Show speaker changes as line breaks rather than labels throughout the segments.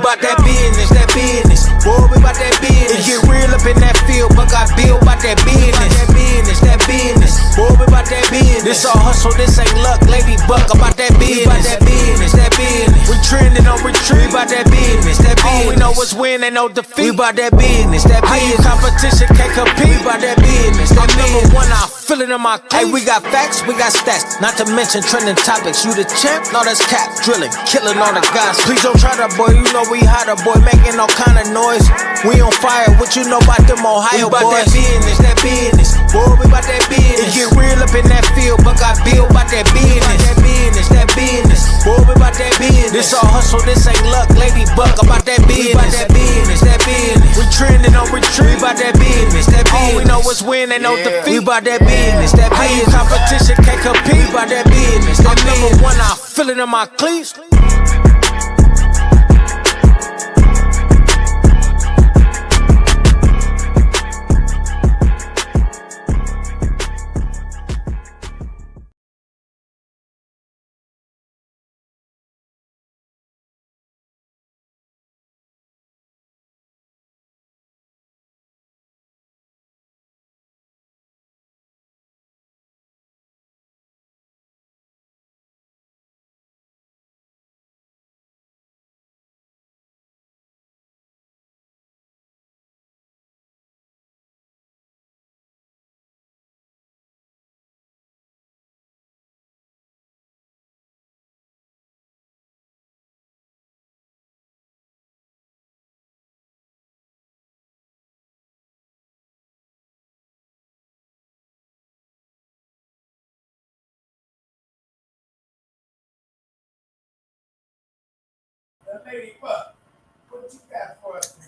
bout that business, that business. Boy, we bout that business. It get real up in that field, but got Bill bout that business. That business, that business. Boy, we bout that business. This all hustle, this ain't luck, lady buck about that business. We bout that business, that business. We trending on retreat, we bout that business, that business. All we know is win, ain't no defeat. We bout that business, that business. Competition can't compete, we bout that business. That number one, I feel it in my cleats. Hey, we got facts, we got stats. Not to mention trending topics. You the champ? No, that's cap. Drilling, killing all the guys. Please don't try that, boy. You know we hotter, boy. Making all kind of noise. We on fire. What you know about them Ohio boys? We bout that business, that business. Boy, we bout that business. It get real up in that field, but got Bill bout that business. That business, that business. Boy, we bout that business. This all hustle, this ain't luck. Lady buck about that business. We bout that business, that business. We trending on retreat. We bout that business, that business. All we know is win, ain't no defeat. We bout that business, that business. Competition can't compete. We bout that business, that number one, I feel it in my cleats.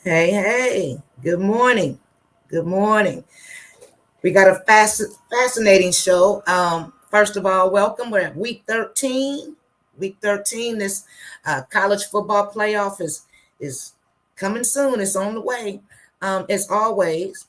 Hey, good morning. Good morning. We got a fascinating show. First of all, welcome. We're at week 13. Week 13, this college football playoff is coming soon. It's on the way. As always,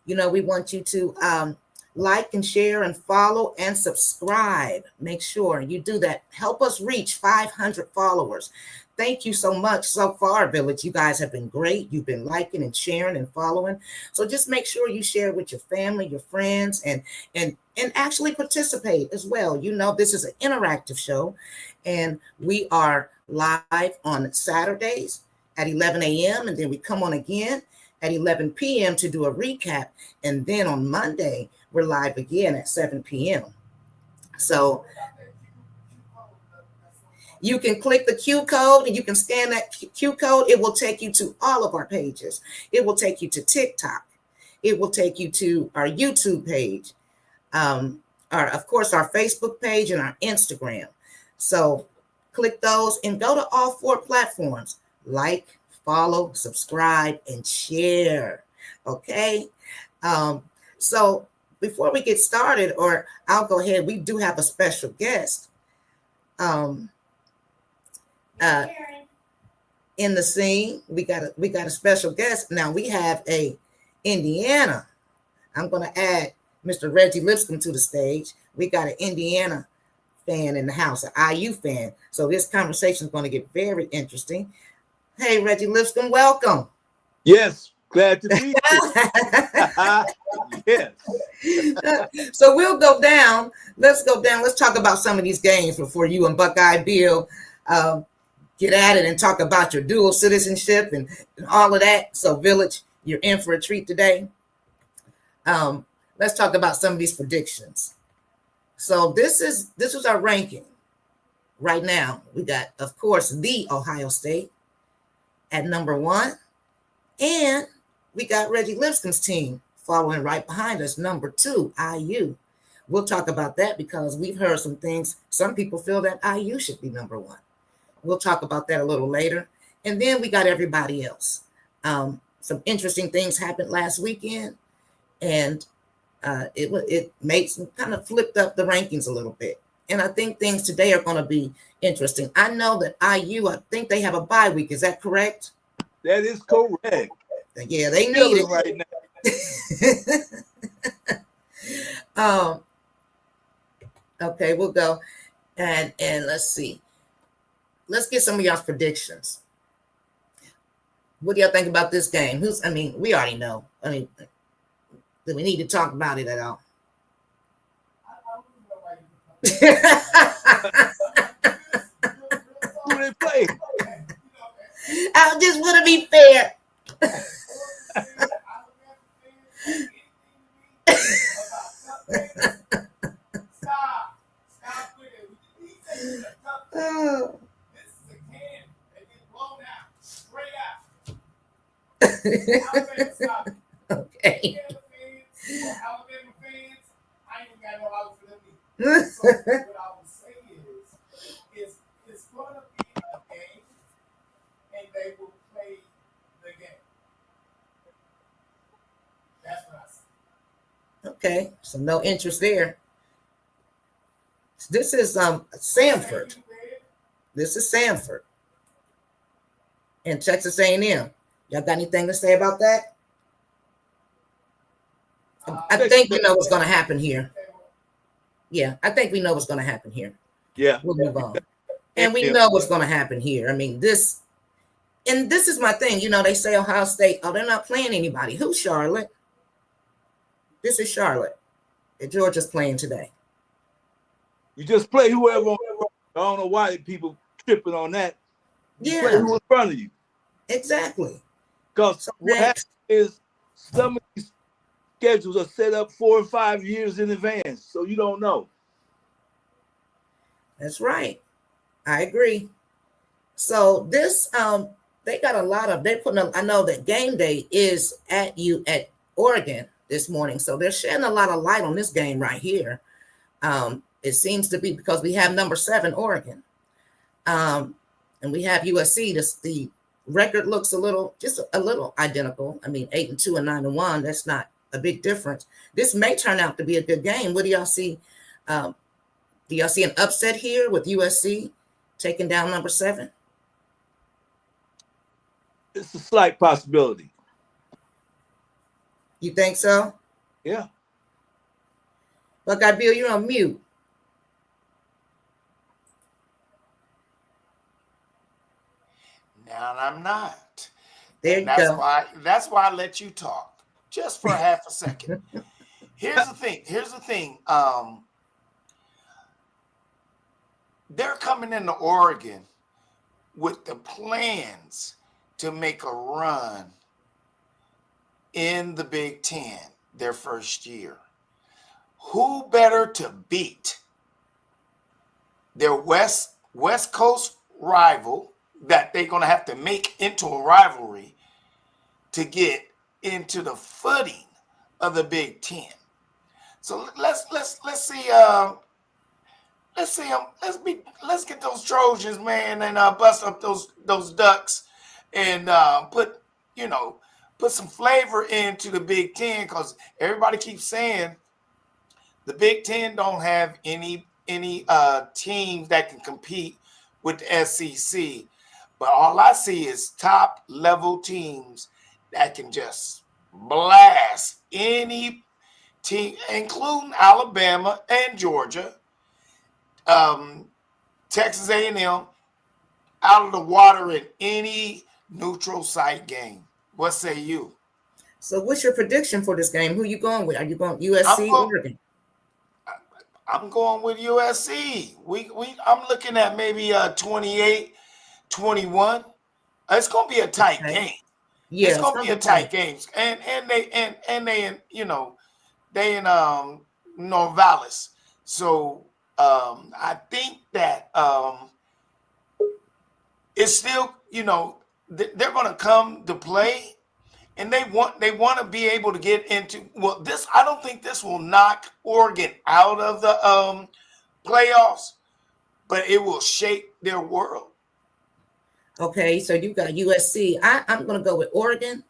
we want you to like and share and follow and subscribe. Make sure you do that. Help us reach 500 followers. Thank you so much so far, Village. You guys have been great. You've been liking and sharing and following. So just make sure you share with your family, your friends, and actually participate as well. This is an interactive show, and we are live on Saturdays at 11 a.m. and then we come on again at 11 p.m. to do a recap. And then on Monday, we're live again at 7 p.m. So you can click the Q code and you can scan that Q code. It will take you to all of our pages. It will take you to TikTok. It will take you to our YouTube page, of course, our Facebook page and our Instagram. So click those and go to all 4 platforms. Like, follow, subscribe, and share. Okay. So before we get started, or I'll go ahead, we do have a special guest. In the scene, we got a special guest. Now we have a Indiana. I'm going to add Mr. Reggie Lipscomb to the stage. We got an Indiana fan in the house, an IU fan. So this conversation is going to get very interesting. Hey, Reggie Lipscomb, welcome.
Yes, glad to be here.
Yes. So we'll go down. Let's go down. Let's talk about some of these games before you and Buckeye Bill get at it and talk about your dual citizenship and all of that. So Village, you're in for a treat today. Let's talk about some of these predictions. So this was our ranking. Right now, we got, of course, the Ohio State at number 1. And we got Reggie Lipscomb's team following right behind us, number 2, IU. We'll talk about that because we've heard some things. Some people feel that IU should be number 1. We'll talk about that a little later. And then we got everybody else. Some interesting things happened last weekend, and it made some kind of flipped up the rankings a little bit. And I think things today are going to be interesting. I know that IU, I think they have a bye week. Is that correct?
That is correct.
Yeah, they need it
right
now. Okay, we'll go and let's see. Let's get some of y'all's predictions. What do y'all think about this game? We already know. Do we need to talk about it at all?
Who they play?
I just want to be fair. Oh. Okay. Okay, so no interest there. This is Samford. This is Samford and Texas A&M. Y'all got anything to say about that? I think we know what's going to happen here. Yeah, I think we know what's going to happen here.
Yeah.
We'll move on. And we know what's going to happen here. I mean, this is my thing. You know, they say Ohio State, oh, they're not playing anybody. Who's Charlotte? This is Charlotte. And Georgia's playing today.
You just play whoever. I don't know why people tripping on that. You play who in front of you.
Exactly.
Because what happens is some of these schedules are set up 4 or 5 years in advance, so you don't know.
That's right. I agree. So this, they got a lot of. I know that game day is at Oregon this morning, so they're shedding a lot of light on this game right here. It seems to be because we have number 7 Oregon, and we have USC. The record looks just a little identical. I mean, 8-2 and 9-1. That's not a big difference. This may turn out to be a good game. What do y'all see? Do y'all see an upset here with USC taking down number 7?
It's a slight possibility.
You think so?
Yeah.
Buckeye Bill, you're on mute.
Now I'm not.
There you go.
That's why I let you talk just for half a second. Here's the thing. They're coming into Oregon with the plans to make a run in the Big Ten their first year. Who better to beat their West Coast rival that they're going to have to make into a rivalry to get into the footing of the Big Ten? So let's see. Let's get those Trojans, man, and bust up those Ducks, and put some flavor into the Big Ten, because everybody keeps saying the Big Ten don't have any teams that can compete with the SEC. But all I see is top level teams that can just blast any team, including Alabama and Georgia, Texas A&M, out of the water in any neutral site game. What say you?
So what's your prediction for this game? Who are you going with? Are you going USC or Oregon?
I'm going with USC. I'm looking at maybe 28-21. It's going to be a tight game. Yeah, it's going to be a tight game. And they in Norvallis. So I think that it's still, they're going to come to play, and they want to be able to get into this. I don't think this will knock Oregon out of the playoffs, but it will shake their world.
Okay, so you got USC. I'm going to go with Oregon.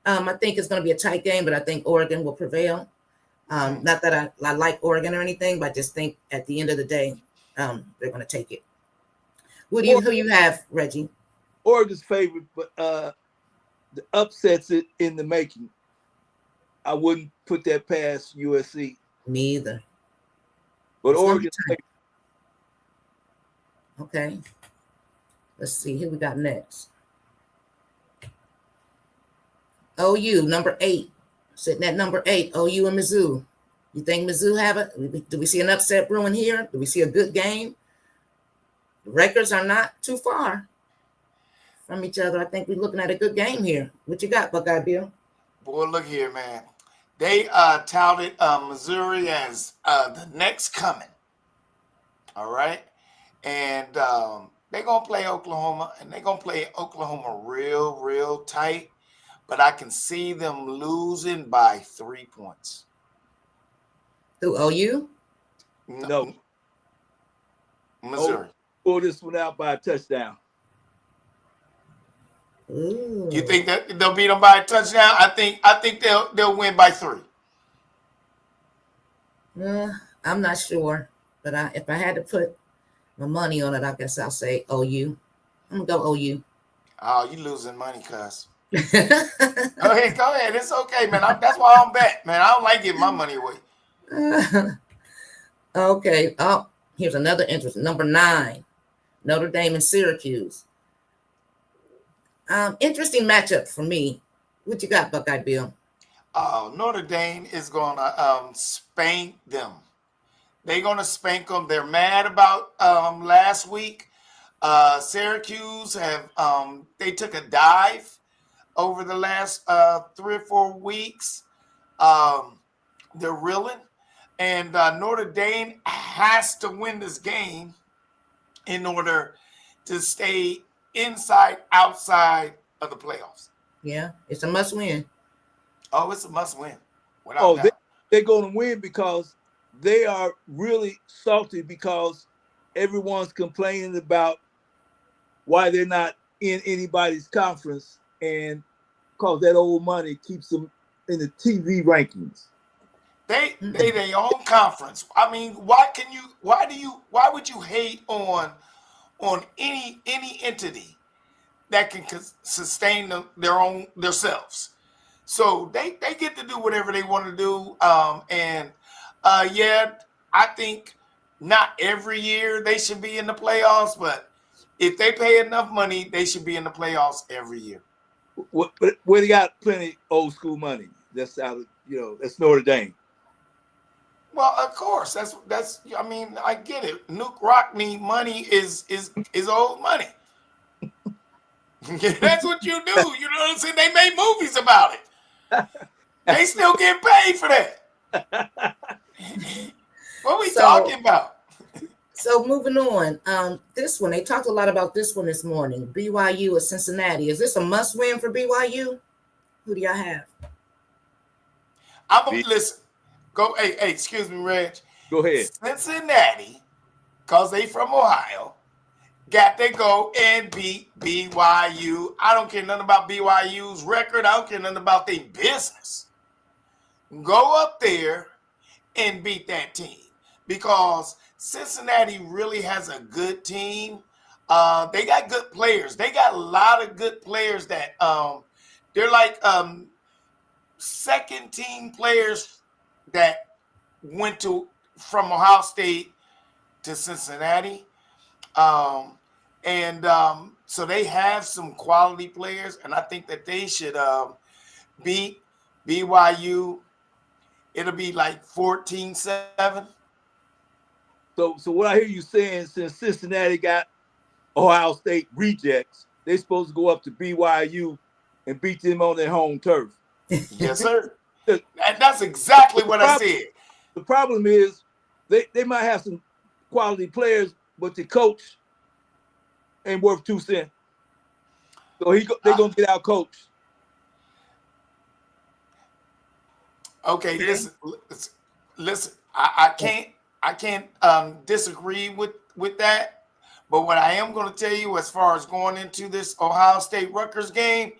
I think it's going to be a tight game, but I think Oregon will prevail. Not that I like Oregon or anything, but I just think at the end of the day, they're going to take it. Who you have, Reggie?
Oregon's favorite, but the upsets it in the making. I wouldn't put that past USC.
Me either.
But Oregon.
Okay. Let's see who we got next. OU, number 8. Sitting at number 8, OU and Mizzou. You think Mizzou have it? Do we see an upset brewing here? Do we see a good game? The records are not too far from each other. I think we're looking at a good game here. What you got, Buckeye Bill?
Boy, look here, man. They touted Missouri as the next coming. All right. And they're going to play Oklahoma, and they're going to play Oklahoma real, real tight. But I can see them losing by 3 points.
Who, OU?
No.
Missouri.
Pull this one out by a touchdown.
Ooh.
You think that they'll beat them by a touchdown? I think they'll win by 3.
I'm not sure, but if I had to put my money on it, I guess I'll say OU. I'm gonna go OU.
Oh, you losing money, cuz. Go ahead. It's okay, man. That's why I'm bet, man. I don't like giving my money away.
Okay. Oh, here's another interesting number 9, Notre Dame and Syracuse. Interesting matchup for me. What you got, Buckeye Bill?
Notre Dame is gonna spank them. They're gonna spank them. They're mad about last week. Syracuse have they took a dive over the last 3 or 4 weeks. They're reeling, and Notre Dame has to win this game in order to stay outside of the playoffs.
Yeah, it's a must win.
Oh, it's a must win. Without doubt.
They're going to win because they are really salty because everyone's complaining about why they're not in anybody's conference, and because that old money keeps them in the TV rankings.
They their own conference. I mean, why would you hate on any entity that can sustain themselves? So they get to do whatever they want to do. Yeah, I think not every year they should be in the playoffs, but if they pay enough money, they should be in the playoffs every year.
Where they got plenty old school money. That's out of, that's Notre Dame.
Well, of course, that's. I mean, I get it. Nuke Rockne money is old money. That's what you do. You know what I'm saying? They made movies about it. They still get paid for that. What are we talking about?
So moving on, this one, they talked a lot about this one this morning. BYU at Cincinnati. Is this a must win for BYU? Who do y'all have?
Listen. Go, hey, excuse me, Reg.
Go ahead.
Cincinnati, because they from Ohio, got to go and beat BYU. I don't care nothing about BYU's record. I don't care nothing about their business. Go up there and beat that team because Cincinnati really has a good team. They got good players. They got a lot of good players that they're like second team players that went from Ohio State to Cincinnati. So they have some quality players, and I think that they should beat BYU. It'll be like 14-7.
So what I hear you saying, since Cincinnati got Ohio State rejects, they're supposed to go up to BYU and beat them on their home turf.
Yes, sir. And that's exactly what I said.
The problem is they might have some quality players, but the coach ain't worth 2 cents. So they're going to get out coached.
Okay, listen. I can't disagree with that. But what I am going to tell you, as far as going into this Ohio State Rutgers game,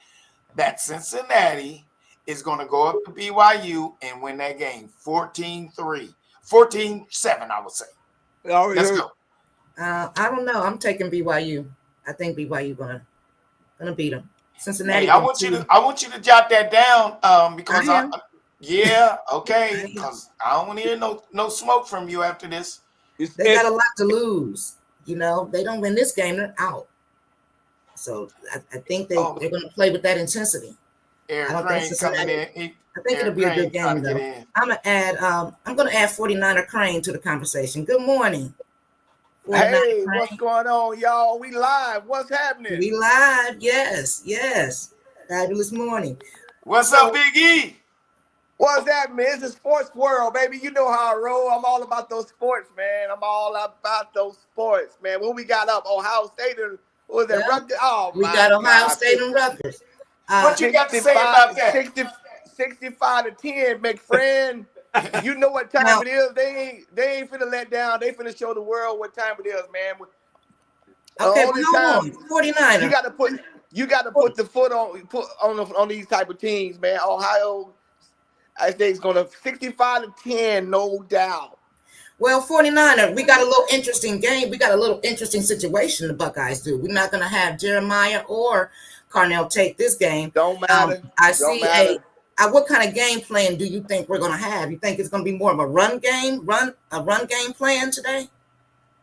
that Cincinnati is going to go up to BYU and win that game 14-3, 14-7, I would say. Let's go.
I don't know. I'm taking BYU. I think BYU gonna beat them. Cincinnati.
Hey, I want you to jot that down because okay, because I don't want to hear no smoke from you after this.
They got a lot to lose. They don't win this game, they're out. So I think they're going to play with that intensity. I
Eric
don't think
Crane coming
Cincinnati.
in.
I think it'll
Eric
be a
Crane
good
trying
game
to get
though.
in.
I'm gonna add 49er Crane to the conversation. Good morning. 49er
Hey,
Crane.
what's going on, y'all? We live. What's happening?
We live, yes. Fabulous morning.
What's
So-
up, Big E?
What's happening? It's the sports world, baby. You know how I roll. I'm all about those sports, man. I'm all about those sports, man. What we got up? Ohio State and what was that?
Yeah.
Rutgers? Oh,
We
my
got Ohio
God.
State and Rutgers.
What you got to say about that?
65 to 10, McFriend. You know what time
Now-
it is. They ain't finna let down. They finna show the world what time it is, man.
Okay,
Only
hold
time-
on. 49er.
You got to put the foot on these type of teams, man. Ohio, I think it's gonna 65 to 10, no doubt.
Well, 49er, we got a little interesting game. We got a little interesting situation the Buckeyes do. We're not going to have Jeremiah or Carnell take this game.
Don't matter.
I
Don't
see
matter.
what kind of game plan do you think we're going to have? You think it's going to be more of a run game plan today?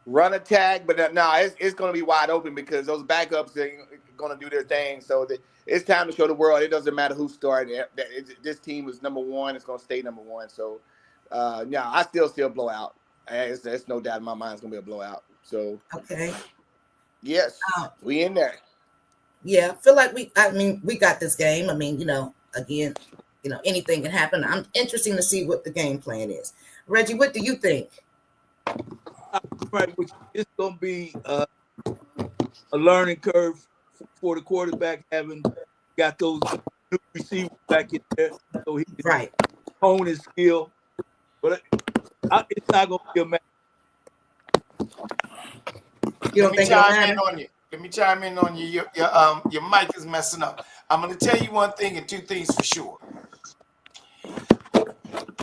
Run attack, but no, it's gonna be wide open because those backups are gonna do their thing. So it's time to show the world. It doesn't matter who started. This team is number one. It's gonna stay number one. So, I still blowout. There's no doubt in my mind it's gonna be a blowout. So,
Okay.
yes, we in there.
Yeah, I feel like we got this game. I mean, again, anything can happen. I'm interested to see what the game plan is. Reggie, what do you think?
Right, which it's gonna be a learning curve for the quarterback, having got those new receivers back in there, so he can
Right.
hone his skill. But it's not gonna be a match.
You don't
Let me
think it'll
chime
matter?
in on you. Let me chime in on you. Your mic is messing up. I'm going to tell you one thing and two things for sure.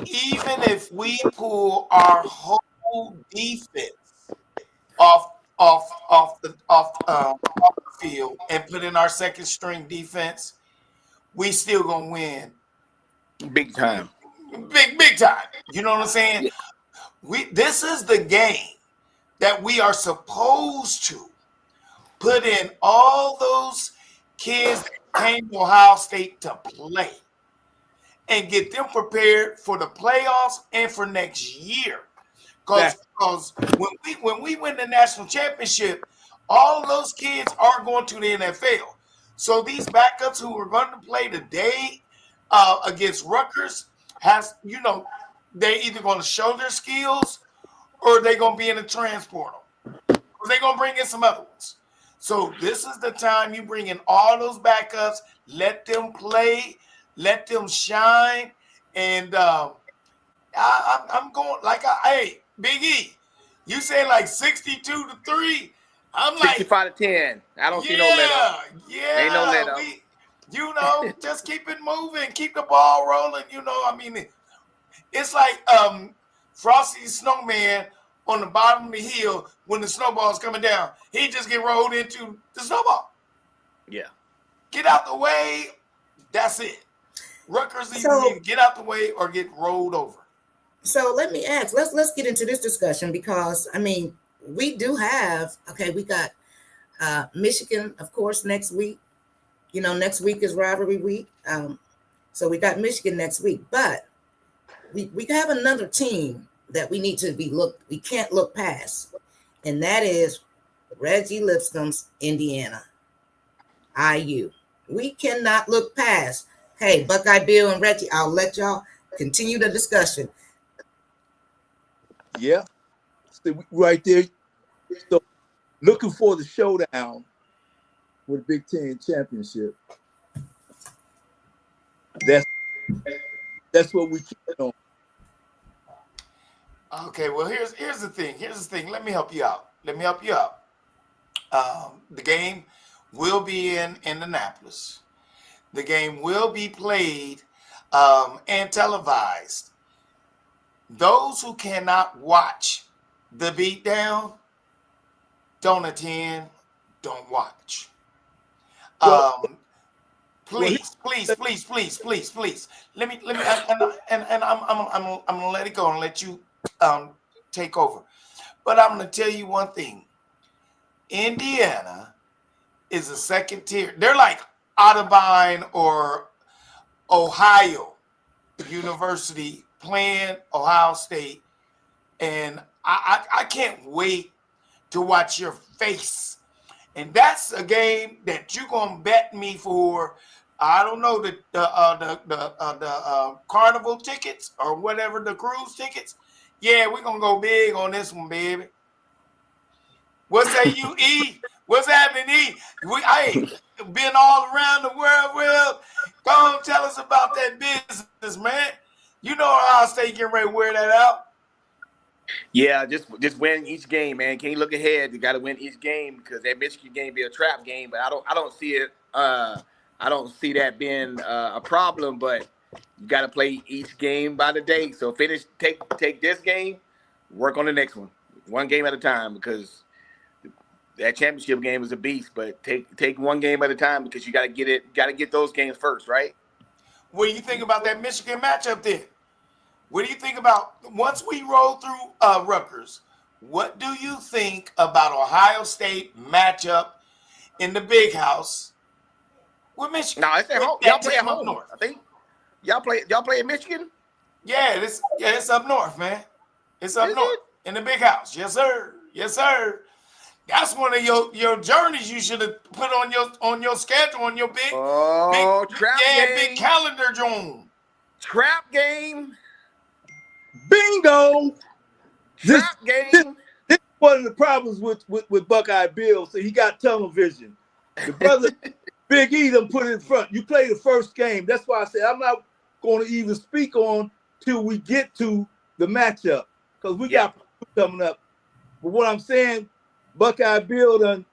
Even if we pull our whole defense off the field and put in our second string defense, we still gonna win
Big time.
big time. You know what I'm saying?
Yeah.
This is the game that we are supposed to put in all those kids that came to Ohio State to play and get them prepared for the playoffs and for next year. Because when we win the national championship, all of those kids are going to the NFL. So these backups who are going to play today against Rutgers they either going to show their skills or they're going to be in the transfer portal. Or they're going to bring in some other ones. So this is the time you bring in all those backups, let them play, let them shine. And I'm going hey, Big E, you say like 62-3. I'm like
65 to 10. I don't see no let up.
Yeah,
Ain't no let up.
just keep it moving, keep the ball rolling. It's like Frosty the Snowman on the bottom of the hill when the snowball's coming down. He just get rolled into the snowball.
Yeah.
Get out the way. That's it. Rutgers either need to get out the way or get rolled over.
So let me ask, let's get into this discussion because we do have, we got Michigan, of course, next week. Next week is rivalry week. So we got Michigan next week, but we have another team that we can't look past, and that is Reggie Lipscomb's Indiana, IU. We cannot look past. Hey, Buckeye Bill and Reggie, I'll let y'all continue the discussion.
Yeah, so right there. So looking for the showdown with the Big Ten championship. That's what we keep on.
Okay, well here's the thing. Let me help you out. The game will be in Indianapolis. The game will be played and televised. Those who cannot watch the beatdown, don't attend, don't watch. Please. Let me, and I'm gonna let it go and let you take over. But I'm gonna tell you one thing. Indiana is a second tier. They're like Audubon or Ohio University playing Ohio State, and I can't wait to watch your face. And that's a game that you're gonna bet me for. I don't know the carnival tickets or whatever, the cruise tickets. Yeah, we're gonna go big on this one, baby. What say you, E? What's happening, E? Hey, been all around the world. Well, go on, tell us about that business, man. You know Ohio State getting ready to wear that out.
Yeah, just win each game, man. Can't look ahead. You got to win each game because that Michigan game be a trap game. But I don't see it. I don't see that being a problem. But you got to play each game by the day. So take this game, work on the next one game at a time, because that championship game is a beast. But take one game at a time, because you got to get those games first, right?
What do you think about that Michigan matchup then? What do you think about, once we roll through Rutgers, what do you think about Ohio State matchup in the big house with Michigan?
No, it's at home. Y'all play at home. North. I think y'all play in Michigan.
Yeah, it's up north, man. It's up north in the big house. Yes, sir. Yes, sir. That's one of your journeys you should have put on your schedule, on your big
trap game.
Big calendar joint.
Trap game.
Bingo.
Trap game.
This is one of the problems with Buckeye Bill. So he got tunnel vision. The brother Big E done put it in front. You play the first game. That's why I said I'm not going to even speak on till we get to the matchup, because we got coming up. But what I'm saying, Buckeye Bill done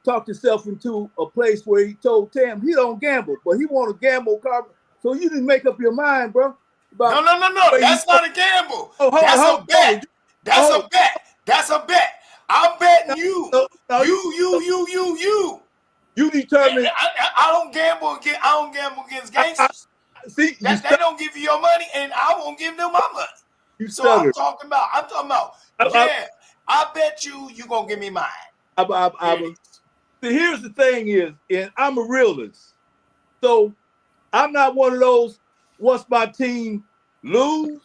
talked himself into a place where he told Tam he don't gamble, but he want to gamble. So you didn't make up your mind, bro.
No. That's not a gamble. That's a bet. That's a bet. I'm betting you. You.
You determine.
I don't gamble against gangsters.
See,
they don't give you your money, and I won't give them my money. I'm talking about. I bet you gonna give me mine.
See, here's the thing is, and I'm a realist, so I'm not one of those. Once my team lose,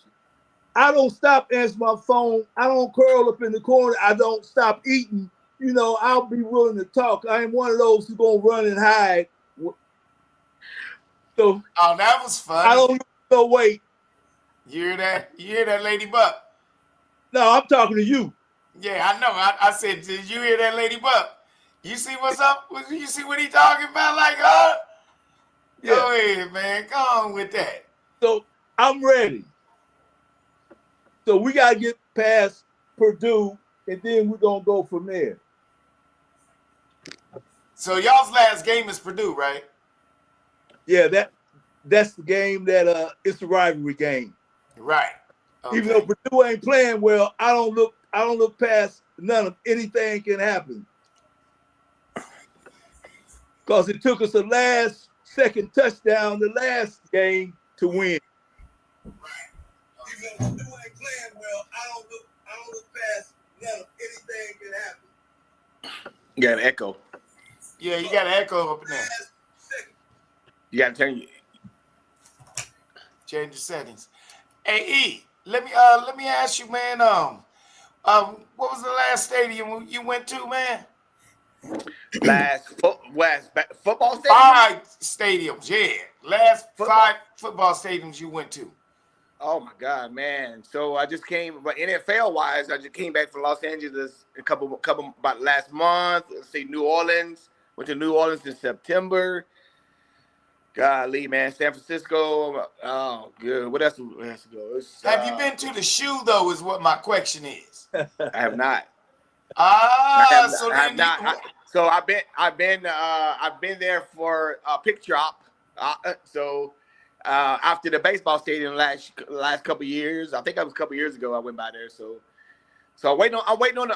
I don't stop answering my phone. I don't curl up in the corner. I don't stop eating. You know, I'll be willing to talk. I ain't one of those who's gonna run and hide. So,
that was funny.
I don't no wait.
You hear that, Lady Buck?
No, I'm talking to you.
Yeah, I know. I said, did you hear that, Lady Buck? You see what's up? You see what he talking about? Like,
Yeah.
Go ahead, man. Go on with that.
So I'm ready. So we gotta get past Purdue, and then we're gonna go from there.
So y'all's last game is Purdue, right?
Yeah, that's the game that it's a rivalry game.
Right. Okay.
Even though Purdue ain't playing well, I don't look past none of anything can happen. Because it took us a last second touchdown the last game to win. Right. Even though Purdue ain't playing well, I don't look past none of anything can happen.
You got an echo.
Yeah, you got an echo up in there.
You got to
change the settings. Hey E, let me ask you, man. What was the last stadium you went to, man?
Last football stadium?
5 stadiums, yeah. Last 5 football stadiums you went to.
Oh my God, man! So I just came, but NFL wise, I just came back from Los Angeles a couple about last month. Let's see, New Orleans. Went to New Orleans in September. Golly, man, San Francisco. Oh, good. What else has to go?
Have you been to the shoe though? Is what my question is.
I have not.
So
I have not. So I've been there for a picture op. After the baseball stadium last couple of years, I think that was a couple of years ago. I went by there. So I'm waiting on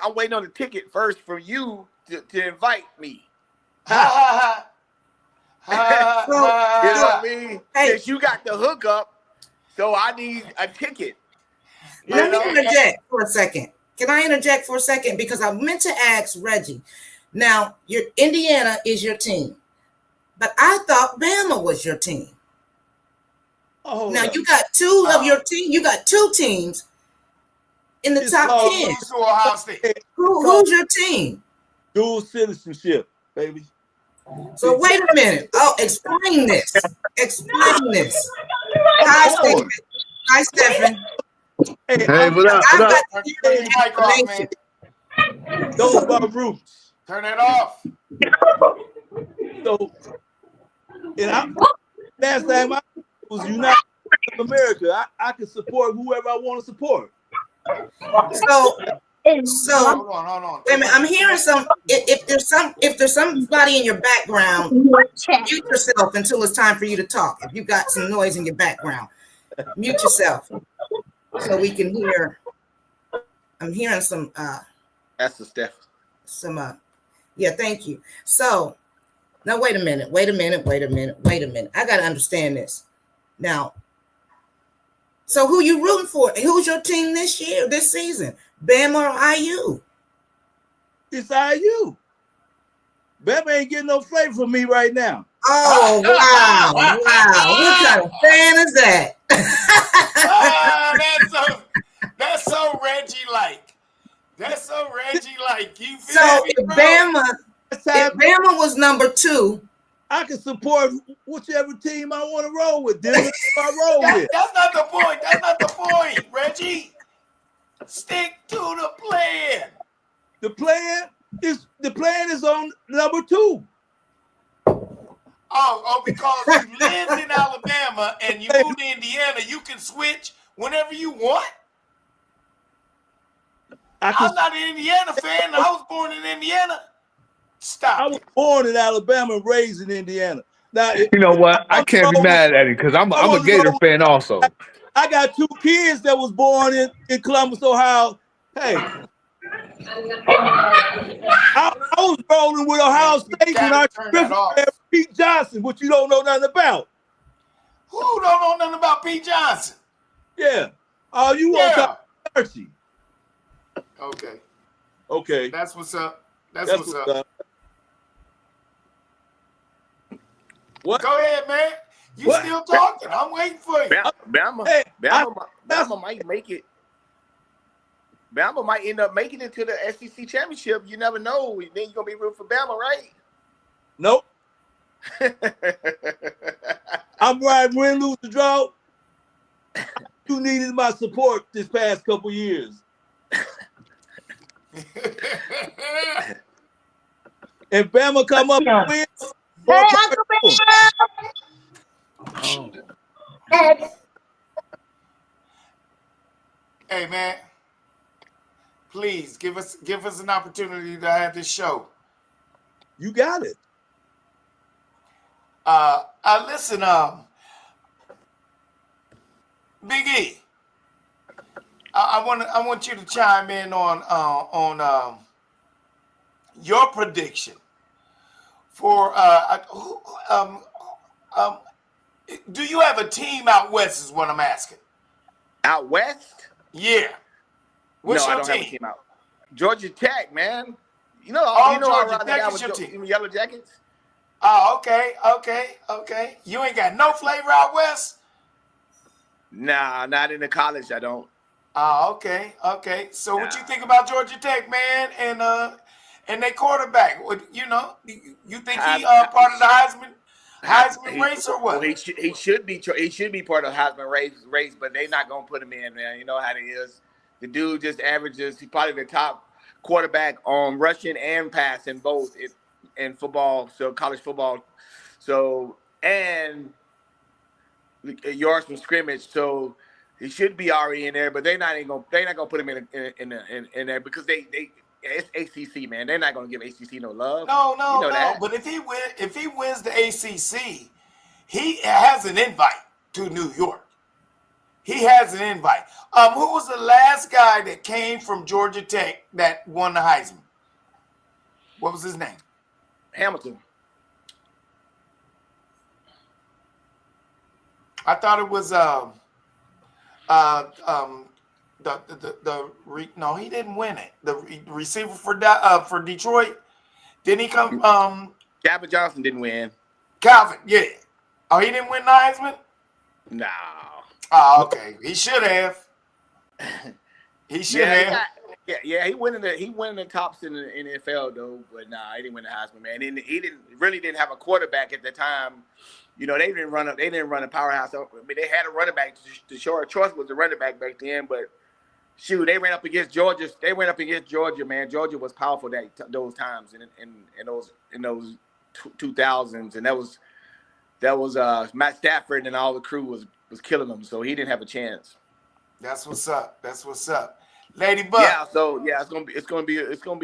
the ticket first for you to invite me. You know what I mean? Since you got the hookup, so I need a ticket.
Let me interject for a second. Can I interject for a second? Because I meant to ask Reggie. Now, your Indiana is your team, but I thought Bama was your team.
Oh,
Now you got two of your team. You got two teams in the
It's
top
called-
10.
Lose to Ohio State.
Who's your team?
dual citizenship, baby.
So wait a minute. Oh, explain this. Explain this. Hi, Stephen. Hi, Stephen.
Hey,
Hey, what up?
I've
What
got
up?
to
Turn
hear
your
the
mic off,
explanation.
man.
those are my roots.
Turn it off.
So, last time I was United America, I can support whoever I want to support.
So
Hold on.
wait a minute. I'm hearing some. If there's somebody in your background, mute yourself until it's time for you to talk. If you got some noise in your background, mute yourself so we can hear. I'm hearing some.
That's the Steph.
Yeah. Thank you. So now wait a minute. I got to understand this now. So who you rooting for? Who's your team this season? Bama or IU?
It's IU. Bama ain't getting no flavor from me right now.
Oh, wow. What kind of fan is that?
That's so Reggie-like. That's so Reggie-like. You feel
So
me,
if
bro?
Bama was number 2,
I can support whichever team I want to roll with. This is who I roll with.
That's not the point. That's not the point, Reggie. Stick to the plan.
The plan is on number 2.
Oh, because you lived in Alabama and you moved to Indiana, you can switch whenever you want. I'm not an Indiana fan. I was born in Indiana. Stop.
I was born in Alabama and raised in Indiana. Now,
You know what? I can't be mad at it because I'm a Gator fan also.
I got 2 kids that was born in Columbus, Ohio. Hey, I was rolling with Ohio State when I had Pete Johnson, which you don't know nothing about.
Who don't know nothing about Pete Johnson?
Yeah. Oh, you want to talk Archie? Okay.
That's what's up. That's what's up.
What?
Go ahead, man. You still talking? I'm waiting for you.
Bama might make it. Bama might end up making it to the SEC championship. You never know. Then you're gonna be rooting for Bama, right?
Nope. I'm riding win, lose, or draw. You needed my support this past couple years. If Bama come up and win,
Hey, Uncle Ben!
Hey, man. Please give us an opportunity to have this show.
You got it.
Listen, Big E. I want you to chime in on your prediction for do you have a team out west is what I'm asking.
Out west?
Yeah. What's
no,
your
I don't
team?
have a team out. Georgia Tech, man. You know
Georgia Tech is your
team. Yellow Jackets.
Oh, okay. You ain't got no flavor out west?
Nah, not in the college. I don't.
Oh, okay. So what you think about Georgia Tech, man, and their quarterback? You know, you think he part of the Heisman race or what?
Well, he should be part of the Heisman race, but they're not gonna put him in, man. You know how it is. The dude just averages. He's probably the top quarterback on rushing and passing both in football. So college football. So and yards from scrimmage. So he should be already in there, but they're not gonna put him in there because it's ACC, man. They're not gonna give ACC no love.
No.
That.
But if he wins the ACC, he has an invite to New York. He has an invite. Who was the last guy that came from Georgia Tech that won the Heisman? What was his name?
Hamilton.
I thought it was no, he didn't win it. The receiver for Detroit, didn't he come?
Calvin Johnson didn't win.
Calvin, yeah. Oh, he didn't win the Heisman?
No.
Oh, okay. He should have. He should have.
He went in the tops in the NFL though, but nah, he didn't win the Heisman, man. And he didn't have a quarterback at the time. You know, they didn't run a powerhouse. I mean, they had a running back. Deshaun Troy was the running back back then, but shoot, they ran up against Georgia. They went up against Georgia, man. Georgia was powerful those times in those 2000s, and that was Matt Stafford and all the crew was killing them, so he didn't have a chance.
That's what's up. That's what's up. Lady Buck.
Yeah, so yeah, it's gonna be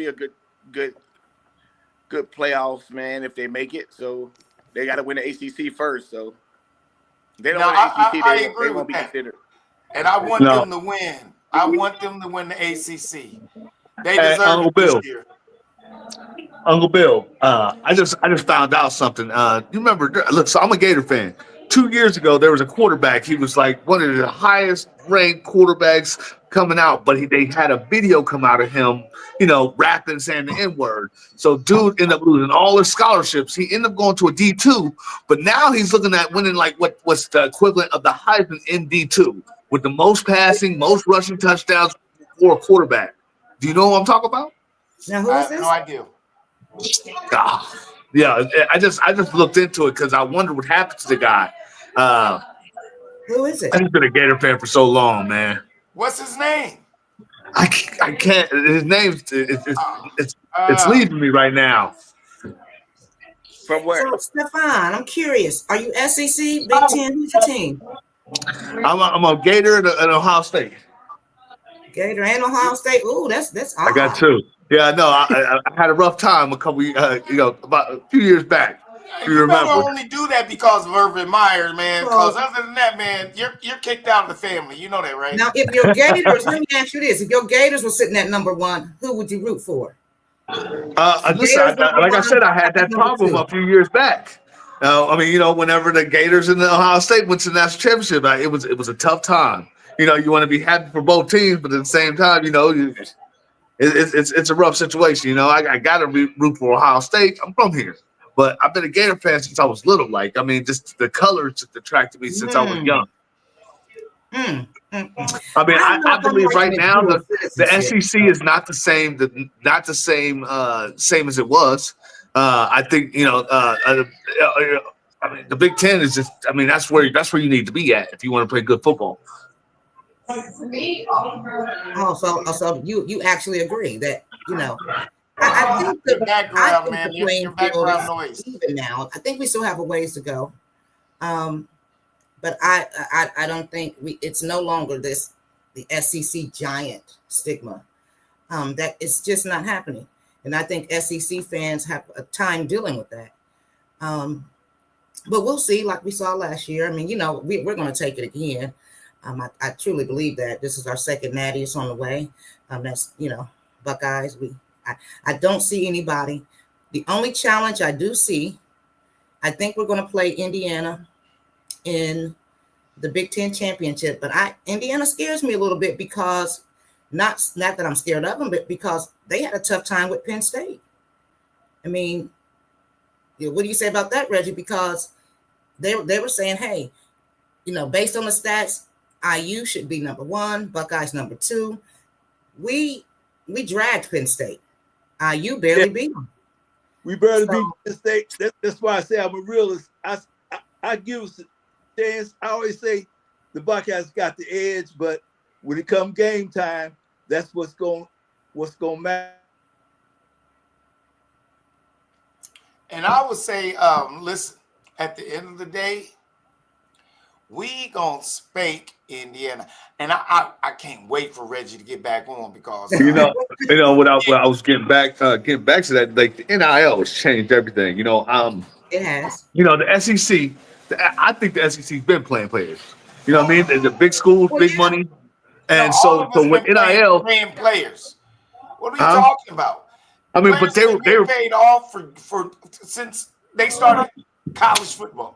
a good playoffs, man, if they make it. So they gotta win the ACC first. So if they don't win the ACC, they won't be considered.
And I want them to win. I want them to win the ACC. They deserve
Uncle
it this
Bill.
year.
Uncle Bill, I just found out something. You remember? Look, so I'm a Gator fan. 2 years ago, there was a quarterback. He was like one of the highest ranked quarterbacks coming out, but they had a video come out of him, you know, rapping, saying the N-word. So dude ended up losing all his scholarships. He ended up going to a D2, but now he's looking at winning like what's the equivalent of the Heisman in D2 with the most passing, most rushing touchdowns for a quarterback. Do you know what I'm talking about?
Now, who is this?
No idea.
Yeah, I just looked into it because I wonder what happened to the guy.
Who is it?
I've just been a Gator fan for so long, man.
What's his name?
I can't. His name's it's leaving me right now.
From where?
So, Stefan, I'm curious. Are you SEC, Big Ten? Who's your team?
I'm a Gator and Ohio State.
Gator and Ohio State. Ooh, that's odd.
I got two. Yeah, no, I had a rough time a couple, about a few years back.
You better only do that because of Urban Meyer, man. Because other than that, man, you're kicked out of the family. You know that, right?
Now, if your Gators, let me ask you this: if your Gators were sitting at number one, who would you root for?
Listen, like I said, I had that problem a few years back. I mean, whenever the Gators and the Ohio State went to the national championship, it was a tough time. You want to be happy for both teams, but at the same time, it's a rough situation. I got to root for Ohio State. I'm from here. But I've been a Gator fan since I was little. Like, I mean, just the colors just attracted me since I was young. I mean, I believe right now the SEC is not the same, same as it was. I think I mean, the Big Ten is just. I mean, that's where you need to be at if you want to play good football.
Oh, so you actually agree that I think the
background, man. Your background noise.
Even now, I think we still have a ways to go. But I don't think it's no longer the SEC giant stigma. That it's just not happening. And I think SEC fans have a time dealing with that. But we'll see, like we saw last year. I mean, we're going to take it again. I truly believe that this is our second natty. It's on the way. That's, Buckeyes. I don't see anybody. The only challenge I do see, I think we're going to play Indiana in the Big Ten championship. But Indiana scares me a little bit because not that I'm scared of them, but because they had a tough time with Penn State. I mean, what do you say about that, Reggie? Because they were saying, hey, based on the stats, IU should be number one, Buckeyes number two. We dragged Penn State. IU barely beat them.
We barely beat Penn State. That's why I say I'm a realist. I give us a chance. I always say the Buckeyes got the edge, but when it comes game time, that's what's going matter.
And I would say, listen, at the end of the day, we gonna spank Indiana, and I can't wait for Reggie to get back on because
what I was getting back to that, like the NIL has changed everything.
It has.
The SEC. I think the SEC's been playing players. You know what I mean? The big schools, big money, and so with NIL
playing players. What are you talking about?
I mean,
players
but they were
paid off for since they started college football.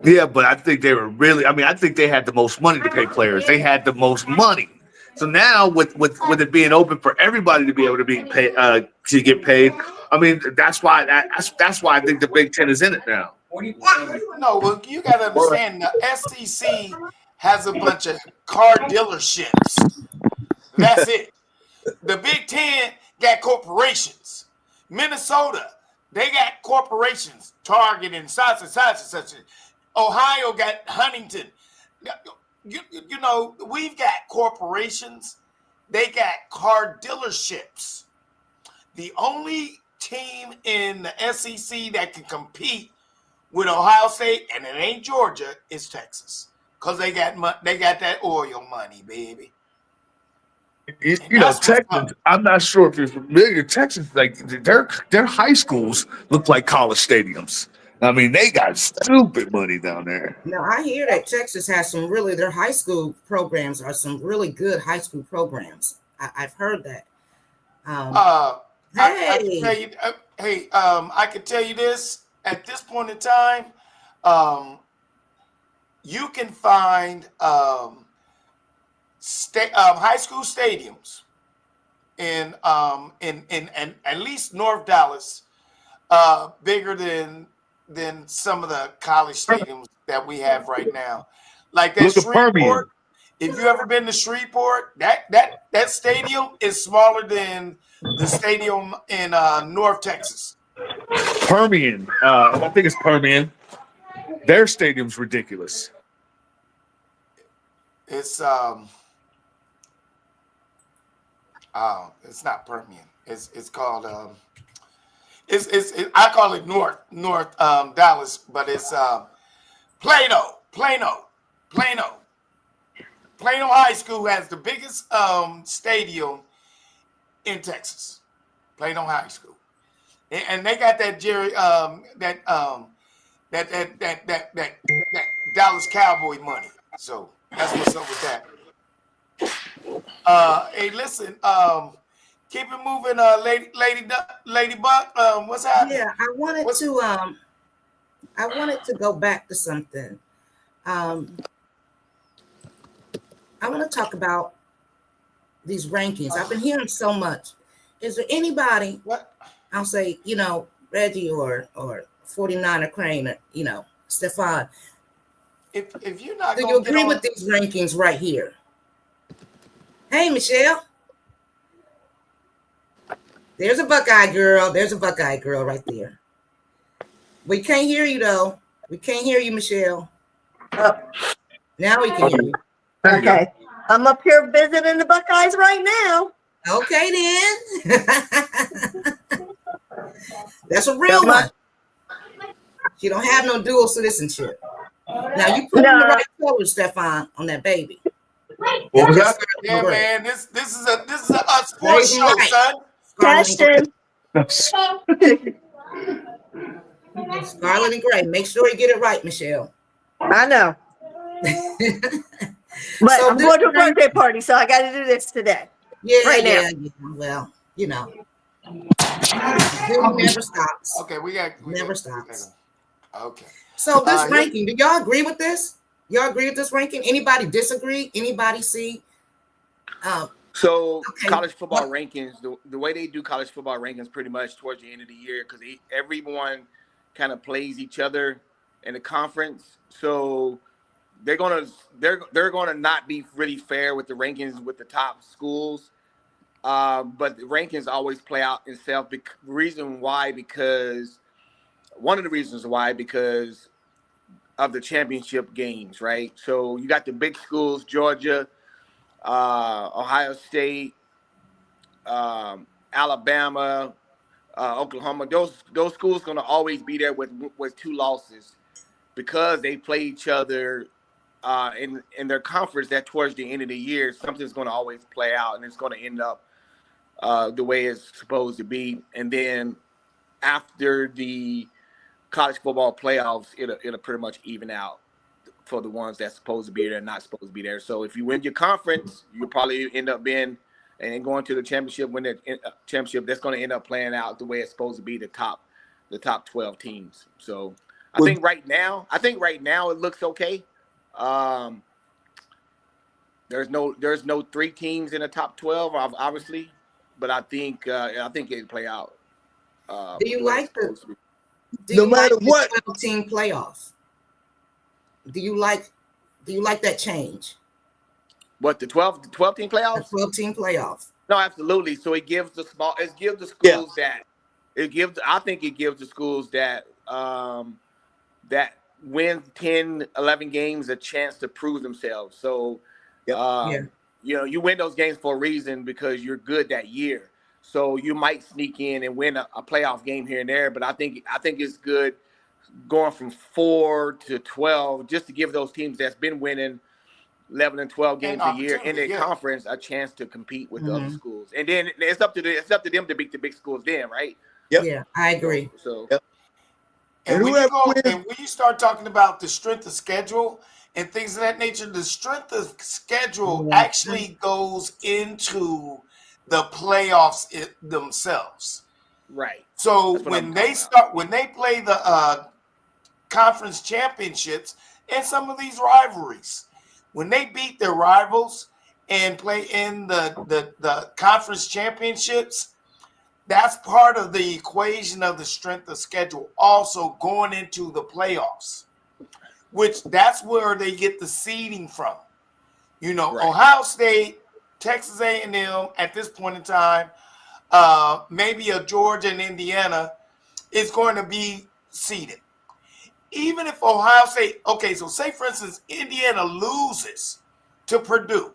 Yeah, but I think they were really. I mean, I think they had the most money to pay players. They had the most money. So now, with it being open for everybody to be able to be paid, to get paid, I mean, that's why I think the Big Ten is in it now.
No, well, you got to understand the SEC has a bunch of car dealerships. That's it. The Big Ten got corporations. Minnesota, they got corporations. Target and such and such and such. Ohio got Huntington. You know, we've got corporations. They got car dealerships. The only team in the SEC that can compete with Ohio State, and it ain't Georgia, is Texas, because they got that oil money, baby.
You know, Texas. I'm not sure if you're familiar. Texas, like their high schools look like college stadiums. I mean, they got stupid money down there.
Now I hear that Texas has some really, their high school programs are some really good high school programs. I've heard that.
I can tell you, I can tell you this at this point in time. You can find high school stadiums in at least North Dallas, bigger than some of the college stadiums that we have right now. Like that Shreveport. If you ever been to Shreveport, that stadium is smaller than the stadium in North Texas.
Permian, I think it's Permian. Their stadium's ridiculous.
It's not Permian. It's called I call it North Dallas, but it's Plano High School has the biggest stadium in Texas. Plano High School, and they got that that Dallas Cowboy money. So that's what's up with that. Hey, listen, keep it moving, Lady Buck. What's happening?
Yeah, I wanted to go back to something. I want to talk about these rankings. I've been hearing so much. Is there anybody, I'll say, Reggie or 49er Crane, or, Stefan,
if you're not,
do you agree with these rankings right here? Hey, Michelle. There's a Buckeye girl. There's a Buckeye girl right there. We can't hear you, though. We can't hear you, Michelle.
Oh.
Now we can hear you.
Okay. I'm up here visiting the Buckeyes right now.
Okay, then. That's a real one. She don't have no dual citizenship. Now you put in the right color, Stefan, on that baby.
What was that?
Yeah, man. This is a sports show, son.
Question.
Scarlet and gray. Make sure you get it right, Michelle.
I know. But so I'm going to a birthday party, so I got to do this today.
Yeah,
right
yeah,
now.
Yeah. Well, it never stops.
Okay, we
never stops.
Okay.
So this ranking, do y'all agree with this? Y'all agree with this ranking? Anybody disagree? Anybody see?
College football rankings, the way they do college football rankings pretty much towards the end of the year, because everyone kind of plays each other in the conference. So they're gonna not be really fair with the rankings with the top schools. But the rankings always play out itself. One of the reasons why, because of the championship games, right? So you got the big schools, Georgia, Ohio State, Alabama, Oklahoma. Those schools going to always be there with two losses because they play each other in their conference. That towards the end of the year, something's going to always play out, and it's going to end up the way it's supposed to be. And then after the college football playoffs, it'll pretty much even out for the ones that's supposed to be there and not supposed to be there. So if you win your conference, you'll probably end up being and going to the championship. Win the championship, that's going to end up playing out the way it's supposed to be, the top 12 teams. So I think right now it looks okay. There's no 3 teams in the top 12, obviously, but I think it'll play out.
Do you like the Do
no
you
matter
like the
what.
12-team playoff? Do you like that change?
What, the 12 team
The
playoffs?
12-team playoff.
No, absolutely. So it gives the
Yeah.
schools I think it gives the schools that that win 10, 11 games a chance to prove themselves. So
Yep.
Yeah.
you win those games for a reason because you're good that year. So you might sneak in and win a playoff game here and there, but I think it's good going from 4 to 12 just to give those teams that's been winning 11 and 12 games a year in their conference a chance to compete with the other schools. And then it's up to them to beat the big schools then, right?
Yep.
Yeah, I agree.
So
Yep.
And when
whoever wins-
when you start talking about the strength of schedule and things of that nature, the strength of schedule
Yeah.
actually goes into the playoffs themselves.
right.
So
That's what
when
I'm
they
talking
when they play the conference championships and some of these rivalries, when they beat their rivals and play in the conference championships, that's part of the equation of the strength of schedule also going into the playoffs, which that's where they get the seeding from.
Right.
Ohio State, Texas A&M at this point in time, maybe a Georgia and Indiana is going to be seeded. Even if Ohio State, okay, so say for instance, Indiana loses to Purdue,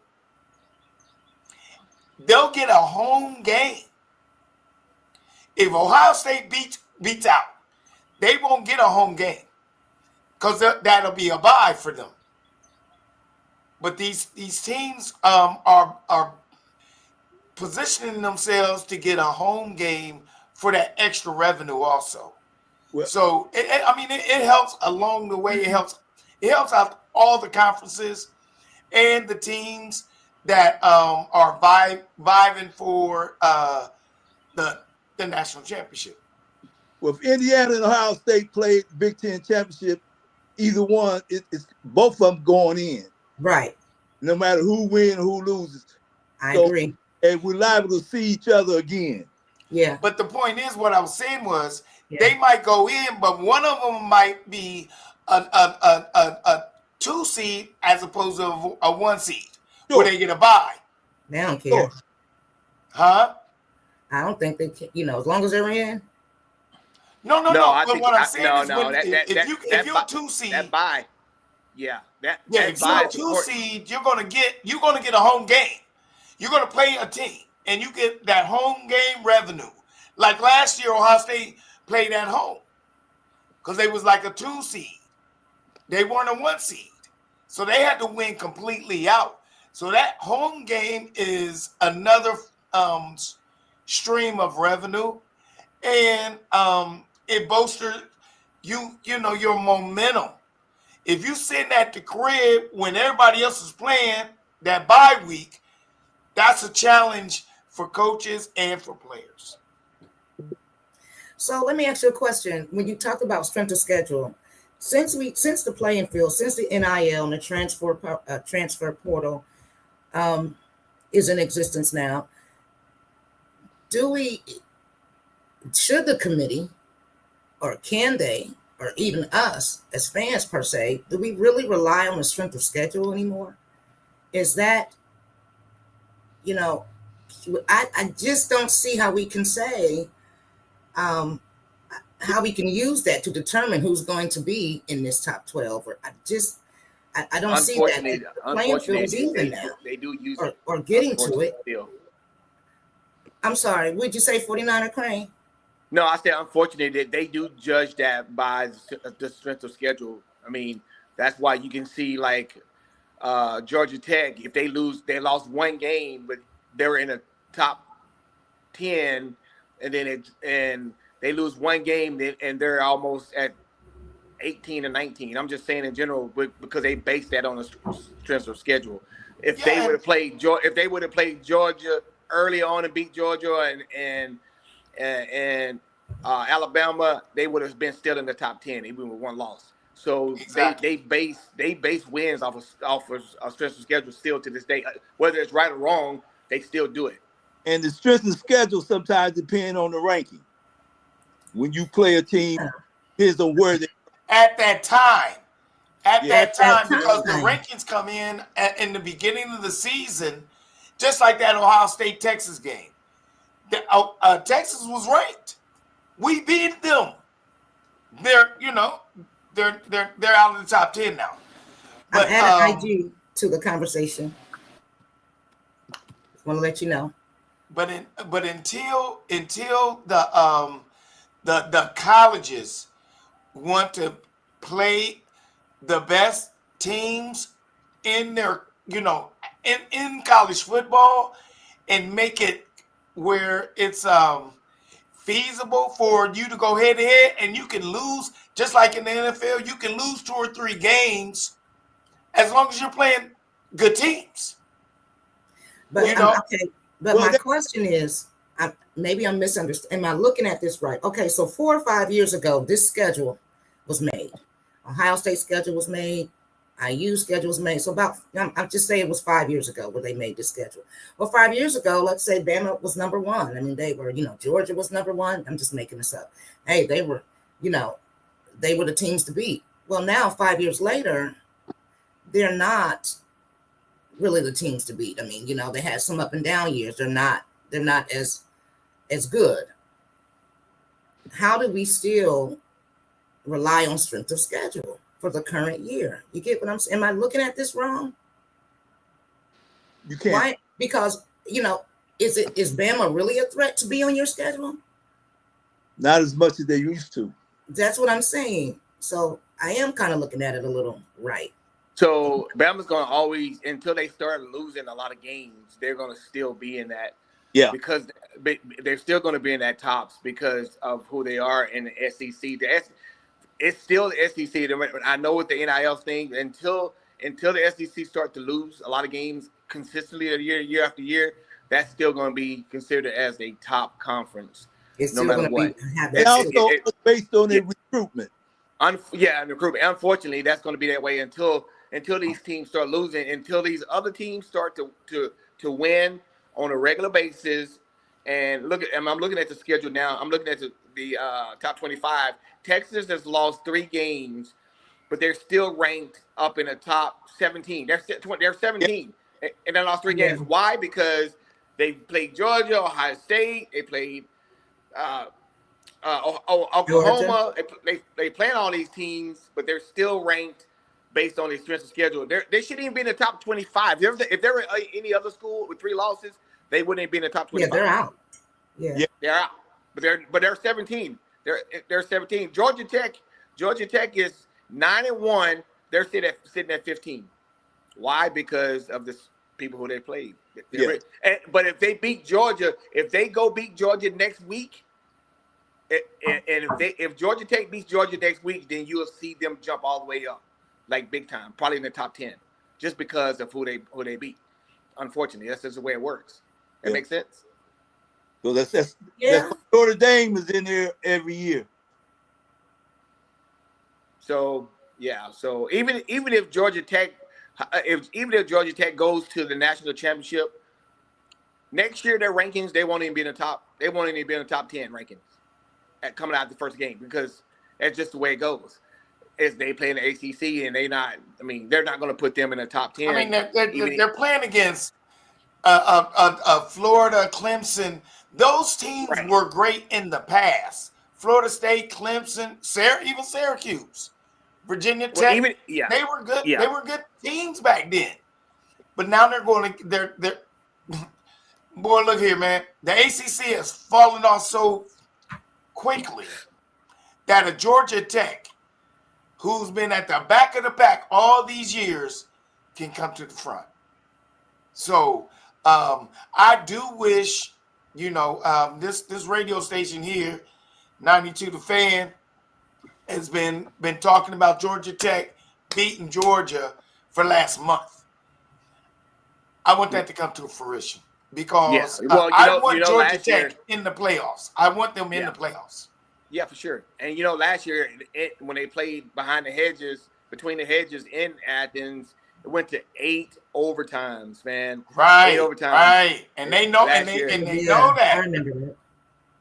they'll get a home game. If Ohio State beats out, they won't get a home game because that'll be a bye for them. But these teams are positioning themselves to get a home game for that extra revenue also.
Well-
So it helps along the way. It helps out all the conferences and the teams that are viving for the national championship.
Well, if Indiana and Ohio State played Big Ten championship, either one, it's both of them going in,
Right.
no matter who wins or who loses.
I
So-
agree.
And we're liable to see each other again.
Yeah.
But the point is, what I was saying was,
Yeah.
they might go in, but one of them might be a 2 seed as opposed to a 1 seed where they get a bye.
They don't care.
Sure.
Huh?
I don't think they can, as long as they're in.
No.
I
But
think
what I'm saying is, if you're a 2 seed,
That bye. Yeah. That
if you're
bye
a
is
2
important.
seed, you're gonna get a home game. You're gonna play a team, and you get that home game revenue. Like last year, Ohio State played at home because they was like a 2 seed. They weren't a 1 seed, so they had to win completely out. So that home game is another stream of revenue, and it bolsters your momentum. If you sitting at the crib when everybody else is playing that bye week, that's a challenge for coaches and for players.
So let me ask you a question. When you talk about strength of schedule, since the playing field, since the NIL and the transfer portal is in existence now, should the committee, or can they, or even us as fans per se, do we really rely on the strength of schedule anymore? Is that, I just don't see how we can say, how we can use that to determine who's going to be in this top 12. Or I don't see that. The playing field is even now.
They do use
Or getting to
unfortunately,
it.
still.
I'm sorry, would you say 49er Crane?
No, I said unfortunately that they do judge that by the strength of schedule. I mean, that's why you can see like Georgia Tech, if they lost one game, but they were in the top 10, and they lose one game and they're almost at 18 and 19. I'm just saying in general because they base that on the strength of schedule. If they would have played Georgia early on and beat Georgia and Alabama, they would have been still in the top 10 even with one loss. So
Exactly.
they base wins off of a strength of schedule still to this day. Whether it's right or wrong, they still do it.
And the strength of schedule sometimes depend on the ranking. When you play a team Here's the word.
At that time. At that time,
that
because the
time.
rankings come in the beginning of the season, just like that Ohio State Texas game. Texas was ranked. We beat them. They're out of the top 10 now.
I'm
But
adding IG to the conversation. Want to let you know.
But until the colleges want to play the best teams in their in college football and make it where it's feasible for you to go head to head, and you can lose just like in the NFL. You can lose 2 or 3 games as long as you're playing good teams.
But okay. But
Well,
my question is, maybe I'm misunderstanding. Am I looking at this right? Okay, so 4 or 5 years ago, this schedule was made. Ohio State schedule was made. IU schedule was made. So I'm just saying it was 5 years ago where they made this schedule. Well, 5 years ago, let's say Bama was number 1. I mean, they were, Georgia was number 1. I'm just making this up. Hey, they were the teams to beat. Well, now 5 years later, they're not really the teams to beat. I mean, they had some up and down years. They're not as good. How do we still rely on strength of schedule for the current year? You get what I'm saying? Am I looking at this wrong?
You can't.
Why? Because, is Bama really a threat to be on your schedule?
Not as much as they used to.
That's what I'm saying. So I am kind of looking at it a little right.
So Bama's going to always, until they start losing a lot of games, they're going to still be in that.
Yeah.
Because they're still going to be in that tops because of who they are in the SEC. It's still the SEC. I know with the NIL thing, until the SEC start to lose a lot of games consistently year after year, that's still going to be considered as a top conference.
It's
no
still
matter
going
what.
to have
And
that.
also it's based on their recruitment.
And recruitment. Unfortunately, that's going to be that way until these teams start losing, until these other teams start to win on a regular basis. And I'm looking at the schedule now. I'm looking at the top 25. Texas has lost 3 games, but they're still ranked up in the top 17. They're 17, and they lost 3 games. Why? Because they played Georgia, Ohio State. They played Oklahoma. They play all these teams, but they're still ranked based on their strength of schedule. They shouldn't even be in the top 25. If there were any other school with 3 losses, they wouldn't even be in the top 25.
Yeah, they're out. Yeah.
They're out. But they're 17. They're 17. Georgia Tech is 9-1. They're sitting at 15. Why? Because of the people who they played.
Yeah.
But if they beat Georgia, if they go beat Georgia next week, and if Georgia Tech beats Georgia next week, then you'll see them jump all the way up, like big time, probably in the top 10, just because of who they beat. Unfortunately, that's just the way it works. That makes sense.
So that's Notre Dame is in there every year.
So even if Georgia Tech, if Georgia Tech goes to the national championship next year, their rankings they won't even be in the top. They won't even be in the top 10 rankings coming out the first game, because that's just the way it goes. As they play in the ACC and they're not going to put them in the top 10.
I mean, they're playing against Florida, Clemson. Those teams were great in the past. Florida State, Clemson, even Syracuse, Virginia Tech. They were good.
Yeah.
They were good teams back then. But now they're boy, look here, man. The ACC has fallen off so quickly that a Georgia Tech, who's been at the back of the pack all these years, can come to the front. So I do wish, this radio station here, 92 The Fan, has been talking about Georgia Tech beating Georgia for last month. I want that to come to fruition, because I want Georgia Tech in the playoffs. I want them in the playoffs.
Yeah, for sure. And last year when they played between the hedges in Athens, it went to 8 overtimes, man.
Right,
8 overtimes.
Right. And they know, and they know that.
I remember that.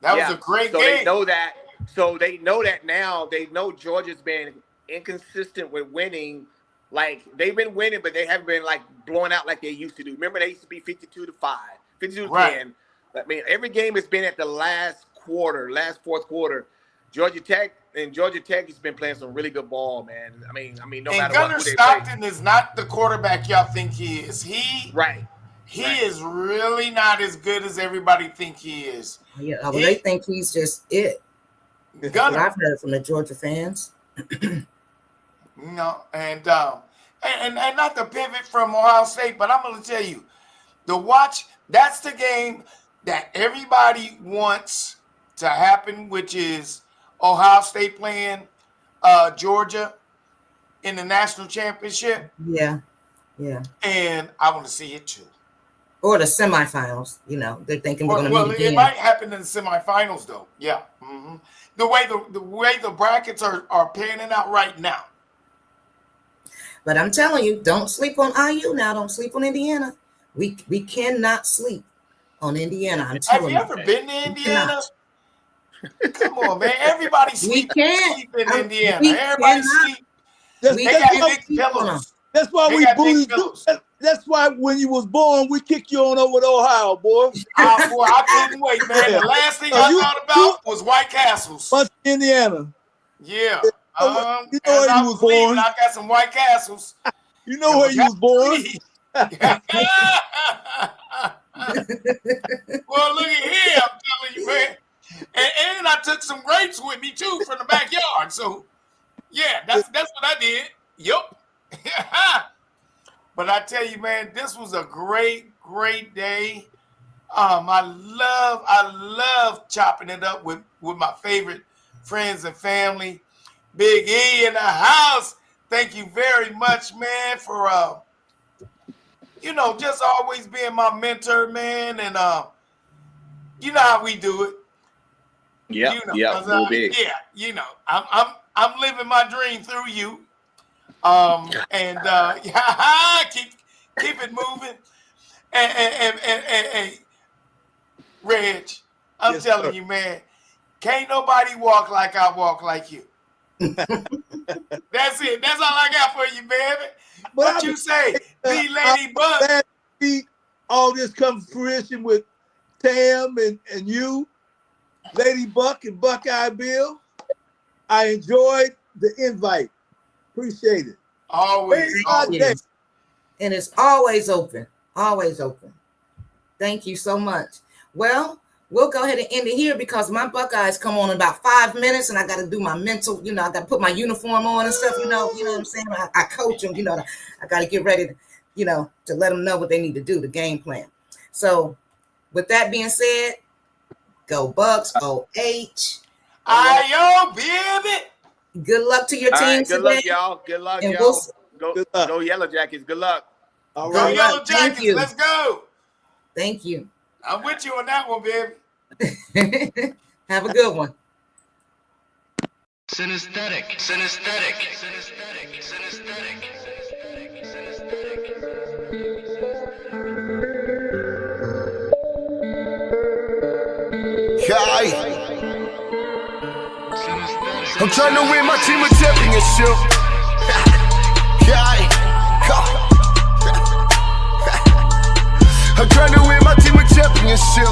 That was a great game.
They know that. So they know that now. They know Georgia's been inconsistent with winning. Like, they've been winning, but they haven't been, like, blowing out like they used to do. Remember, they used to be 52-5, 52-10.
Right.
I mean, every game has been at the last fourth quarter. Georgia Tech has been playing some really good ball, man. I mean, no
And
matter
Gunnar
who they
Stockton
play.
is not the quarterback y'all think he is. He
Right.
is really not as good as everybody think he is.
Yeah, well, they think he's just it. What
Gunnar,
I've heard from the Georgia fans.
you know, and not to pivot from Ohio State, but I'm going to tell you, that's the game that everybody wants to happen, which is Ohio State playing Georgia in the national championship.
Yeah.
And I want to see it too.
Or the semifinals. You know, they're thinking we're going to meet
It
again.
might happen in the semifinals, though. Yeah. Mm-hmm. The way the brackets are panning out right now.
But I'm telling you, don't sleep on IU now. Don't sleep on Indiana. We cannot sleep on Indiana. I'm
Have
telling
you ever been to Indiana? Come on, man. Everybody sleep in Indiana. Everybody sleep.
We
They
can't
got big
sleep on them.
pillows.
That's why
They
we
got big
bullied you.
pillows.
That's why when you was born, we kicked you on over to Ohio, boy.
Boy, I couldn't wait, man. The last thing I thought about was White Castles.
Bunch of Indiana.
Yeah.
You know
As
where
I
you
was
was
leaving,
born.
I got some White Castles.
You know where you was born.
Well, look at here, I'm telling you, man. And I took some grapes with me too from the backyard. So, yeah, that's what I did. Yup. But I tell you, man, this was a great day. I love chopping it up with my favorite friends and family. Big E in the house. Thank you very much, man, for just always being my mentor, man. And you know how we do it.
Yeah, real big.
Yeah, I'm living my dream through you. Keep it moving. And Reg, I'm
Yes,
telling
sir.
you, man, can't nobody walk like I walk like you. That's it. That's all I got for you, baby. What you say? The Lady Buck.
Glad to see all this come to fruition with Tam and you, Lady Buck and Buckeye Bill. I enjoyed the invite. Appreciate it.
Always.
Thank you. And it's always open. Always open. Thank you so much. Well, we'll go ahead and end it here because my Buckeyes come on in about 5 minutes and I got to do my mental, I got to put my uniform on and stuff, you know what I'm saying? I coach them, I got to get ready to, to let them know what they need to do, the game plan. So with that being said, go Bucks, OH.
Ayo, baby.
Good luck to your
All right,
teams
good
today.
luck, y'all. Good luck,
And
y'all.
Good luck.
Go Yellow Jackets. Good luck.
All
Go
right.
Yellow
Thank
Jackets.
you.
Let's go.
Thank you.
I'm with you on that one, baby.
Have a good one.
Synesthetic, synesthetic, synesthetic, synesthetic, synesthetic, synesthetic.
I'm trying to win my team a championship. I'm trying to win my team a championship.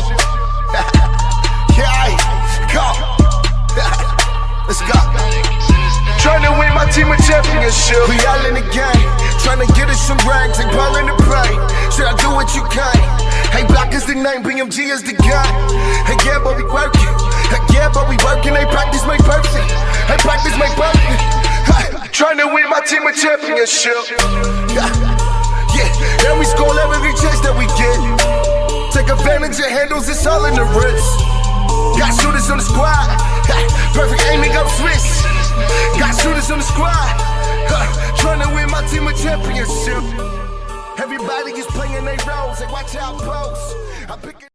Let's go. Trying to win my team a championship. We all in the game, trying to get us some ranks. Ain't ballin' the pain. Should I do what you can? Hey, Block is the name, BMG is the gun. Hey, yeah, but we working. Hey, yeah, but we working. Hey, practice make perfect. Hey, practice make perfect. Trying to win my team a championship. Yeah, and we score every chance that we get. Take advantage of handles, it's all in the wrist. Got shooters on the squad. Perfect aiming up Swiss. Got shooters on the squad. Trying to win my team a championship. Everybody is playing their roles. Hey, watch out, pose. I pick it.